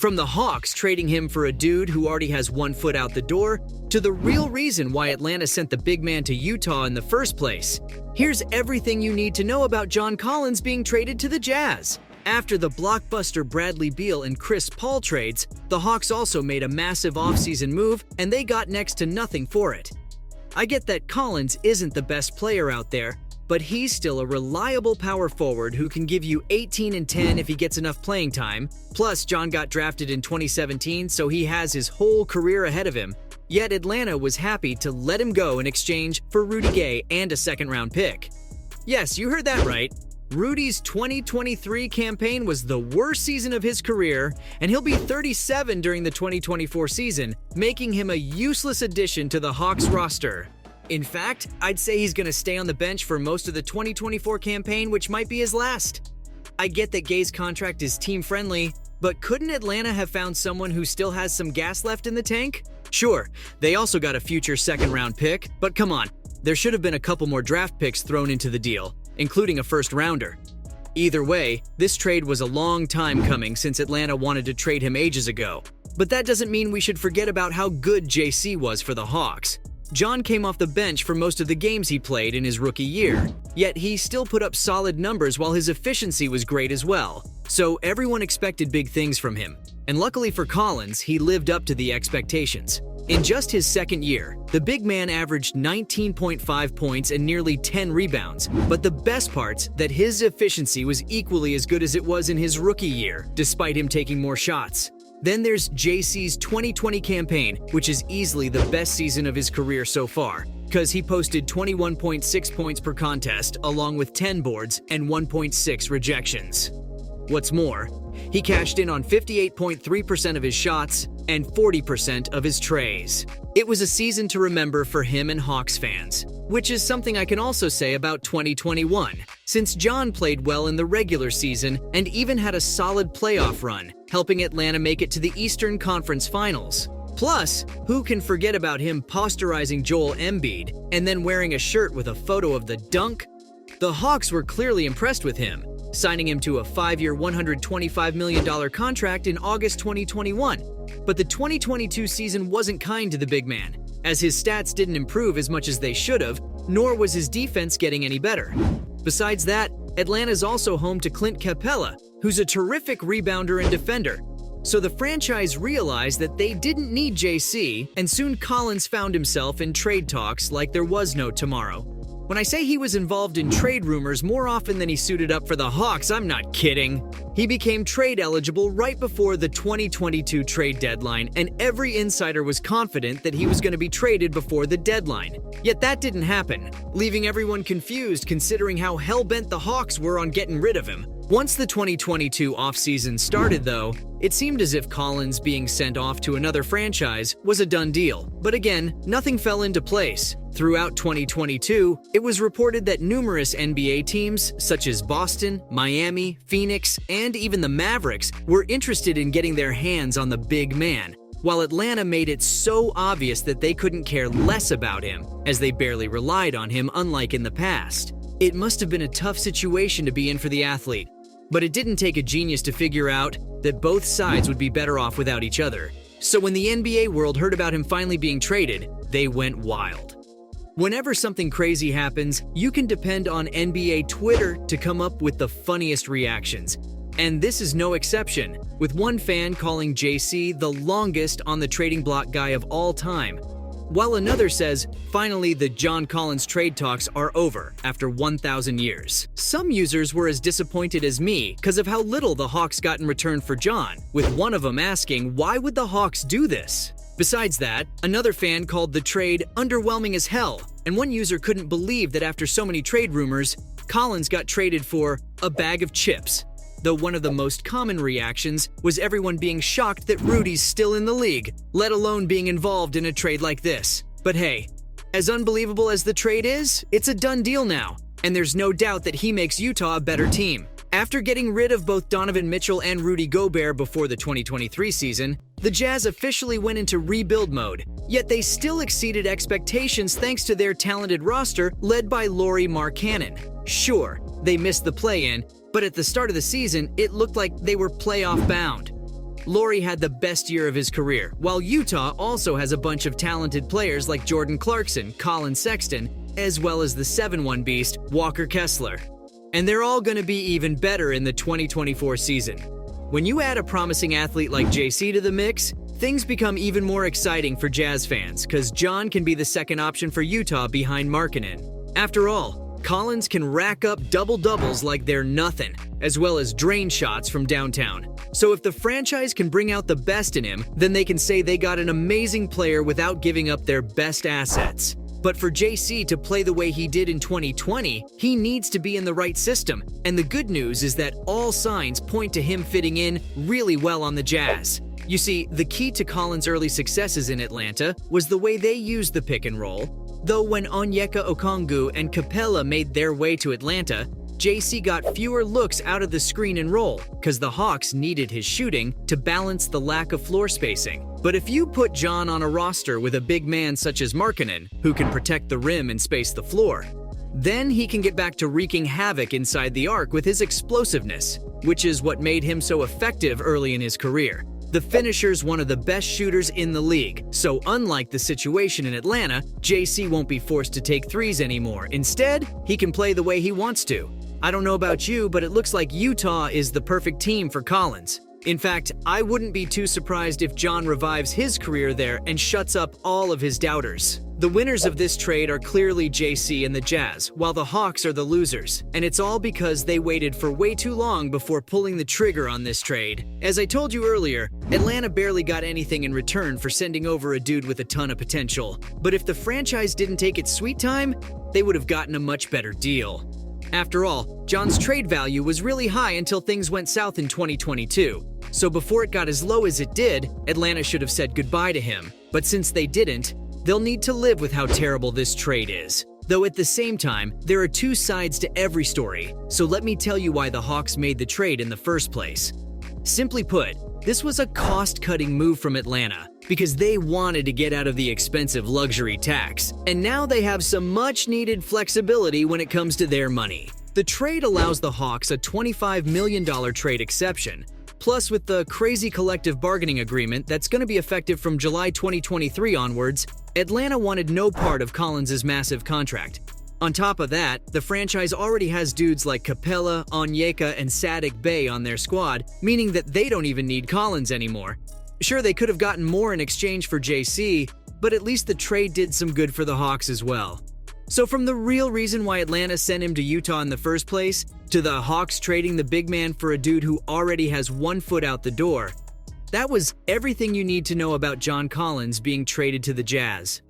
From the Hawks trading him for a dude who already has one foot out the door, to the real reason why Atlanta sent the big man to Utah in the first place. Here's everything you need to know about John Collins being traded to the Jazz. After the blockbuster Bradley Beal and Chris Paul trades, the Hawks also made a massive offseason move, and they got next to nothing for it. I get that Collins isn't the best player out there, but he's still a reliable power forward who can give you 18 and 10 if he gets enough playing time. Plus, John got drafted in 2017, so he has his whole career ahead of him. Yet Atlanta was happy to let him go in exchange for Rudy Gay and a second-round pick. Yes, you heard that right. Rudy's 2023 campaign was the worst season of his career, and he'll be 37 during the 2024 season, making him a useless addition to the Hawks roster. In fact, I'd say he's going to stay on the bench for most of the 2024 campaign, which might be his last. I get that Gay's contract is team-friendly, but couldn't Atlanta have found someone who still has some gas left in the tank? Sure, they also got a future second-round pick, but come on, there should have been a couple more draft picks thrown into the deal, including a first-rounder. Either way, this trade was a long time coming since Atlanta wanted to trade him ages ago. But that doesn't mean we should forget about how good JC was for the Hawks. John came off the bench for most of the games he played in his rookie year, yet he still put up solid numbers while his efficiency was great as well. So everyone expected big things from him. And luckily for Collins, he lived up to the expectations. In just his second year, the big man averaged 19.5 points and nearly 10 rebounds. But the best part's that his efficiency was equally as good as it was in his rookie year, despite him taking more shots. Then there's JC's 2020 campaign, which is easily the best season of his career so far, because he posted 21.6 points per contest, along with 10 boards and 1.6 rejections. What's more, he cashed in on 58.3% of his shots and 40% of his trays. It was a season to remember for him and Hawks fans, which is something I can also say about 2021, since John played well in the regular season and even had a solid playoff run, helping Atlanta make it to the Eastern Conference Finals. Plus, who can forget about him posterizing Joel Embiid and then wearing a shirt with a photo of the dunk? The Hawks were clearly impressed with him, signing him to a 5-year, $125 million contract in August 2021. But the 2022 season wasn't kind to the big man, as his stats didn't improve as much as they should have, nor was his defense getting any better. Besides that, Atlanta's also home to Clint Capella, who's a terrific rebounder and defender. So the franchise realized that they didn't need JC, and soon Collins found himself in trade talks like there was no tomorrow. When I say he was involved in trade rumors more often than he suited up for the Hawks, I'm not kidding. He became trade eligible right before the 2022 trade deadline, and every insider was confident that he was going to be traded before the deadline. Yet that didn't happen, leaving everyone confused considering how hell-bent the Hawks were on getting rid of him. Once the 2022 offseason started, though, it seemed as if Collins being sent off to another franchise was a done deal. But again, nothing fell into place. Throughout 2022, it was reported that numerous NBA teams, such as Boston, Miami, Phoenix, and even the Mavericks, were interested in getting their hands on the big man, while Atlanta made it so obvious that they couldn't care less about him, as they barely relied on him, unlike in the past. It must have been a tough situation to be in for the athlete. But it didn't take a genius to figure out that both sides would be better off without each other. So when the NBA world heard about him finally being traded, they went wild. Whenever something crazy happens, you can depend on NBA Twitter to come up with the funniest reactions. And this is no exception, with one fan calling JC the longest on the trading block guy of all time, while another says, finally the John Collins trade talks are over after 1,000 years. Some users were as disappointed as me because of how little the Hawks got in return for John, with one of them asking, why would the Hawks do this? Besides that, another fan called the trade underwhelming as hell, and one user couldn't believe that after so many trade rumors, Collins got traded for a bag of chips. Though one of the most common reactions was everyone being shocked that Rudy's still in the league, let alone being involved in a trade like this. But hey, as unbelievable as the trade is, it's a done deal now, and there's no doubt that he makes Utah a better team. After getting rid of both Donovan Mitchell and Rudy Gobert before the 2023 season, the Jazz officially went into rebuild mode, yet they still exceeded expectations thanks to their talented roster led by Lauri Markkanen. Sure, they missed the play-in, but at the start of the season, it looked like they were playoff bound. Laurie had the best year of his career, while Utah also has a bunch of talented players like Jordan Clarkson, Colin Sexton, as well as the 7-1 beast, Walker Kessler. And they're all going to be even better in the 2024 season. When you add a promising athlete like JC to the mix, things become even more exciting for Jazz fans, because John can be the second option for Utah behind Markkanen. After all, Collins can rack up double-doubles like they're nothing, as well as drain shots from downtown. So if the franchise can bring out the best in him, then they can say they got an amazing player without giving up their best assets. But for JC to play the way he did in 2020, he needs to be in the right system. And the good news is that all signs point to him fitting in really well on the Jazz. You see, the key to Collins' early successes in Atlanta was the way they used the pick and roll. Though when Onyeka Okongwu and Capella made their way to Atlanta, JC got fewer looks out of the screen and roll, because the Hawks needed his shooting to balance the lack of floor spacing. But if you put John on a roster with a big man such as Markkanen, who can protect the rim and space the floor, then he can get back to wreaking havoc inside the arc with his explosiveness, which is what made him so effective early in his career. The finisher's one of the best shooters in the league, so unlike the situation in Atlanta, JC won't be forced to take threes anymore. Instead, he can play the way he wants to. I don't know about you, but it looks like Utah is the perfect team for Collins. In fact, I wouldn't be too surprised if John revives his career there and shuts up all of his doubters. The winners of this trade are clearly JC and the Jazz, while the Hawks are the losers. And it's all because they waited for way too long before pulling the trigger on this trade. As I told you earlier, Atlanta barely got anything in return for sending over a dude with a ton of potential. But if the franchise didn't take its sweet time, they would have gotten a much better deal. After all, John's trade value was really high until things went south in 2022. So before it got as low as it did, Atlanta should have said goodbye to him. But since they didn't, they'll need to live with how terrible this trade is. Though at the same time, there are two sides to every story. So let me tell you why the Hawks made the trade in the first place. Simply put, this was a cost-cutting move from Atlanta, because they wanted to get out of the expensive luxury tax, and now they have some much-needed flexibility when it comes to their money. The trade allows the Hawks a $25 million trade exception, plus with the crazy collective bargaining agreement that's going to be effective from July 2023 onwards, Atlanta wanted no part of Collins' massive contract. On top of that, the franchise already has dudes like Capella, Onyeka, and Saddiq Bey on their squad, meaning that they don't even need Collins anymore. Sure, they could have gotten more in exchange for JC, but at least the trade did some good for the Hawks as well. So from the real reason why Atlanta sent him to Utah in the first place, to the Hawks trading the big man for a dude who already has 1 foot out the door, that was everything you need to know about John Collins being traded to the Jazz.